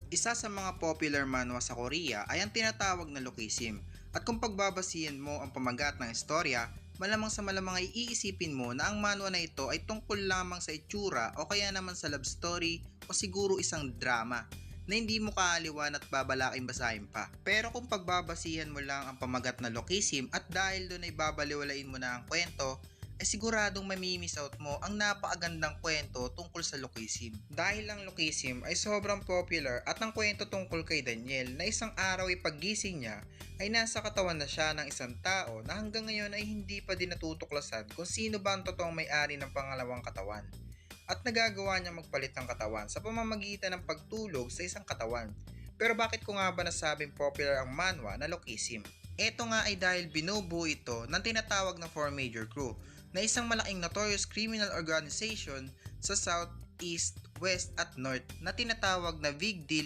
Isa sa mga popular manhwa sa Korea ay ang tinatawag na Lookism. At kung pagbabasihan mo ang pamagat ng istorya, malamang sa malamang ay iisipin mo na ang manhwa na ito ay tungkol lamang sa itsura o kaya naman sa love story o siguro isang drama na hindi mo kaaliwan at babalaking basahin pa. Pero kung pagbabasihan mo lang ang pamagat na Lookism at dahil doon ay babaliwalain mo na ang kwento, ay siguradong mamimiss out mo ang napakagandang kwento tungkol sa Lookism. Dahil ang Lookism ay sobrang popular at ang kwento tungkol kay Daniel na isang araw ay paggising niya ay nasa katawan na siya ng isang tao na hanggang ngayon ay hindi pa din natutuklasan kung sino ba ang totoong may-ari ng pangalawang katawan. At nagagawa niya magpalit ng katawan sa pamamagitan ng pagtulog sa isang katawan. Pero bakit ko nga ba nasabing popular ang manhwa na Lookism? Ito nga ay dahil binubuo ito ng tinatawag na 4 Major Crew na isang malaking notorious criminal organization sa South, East, West at North na tinatawag na Big Deal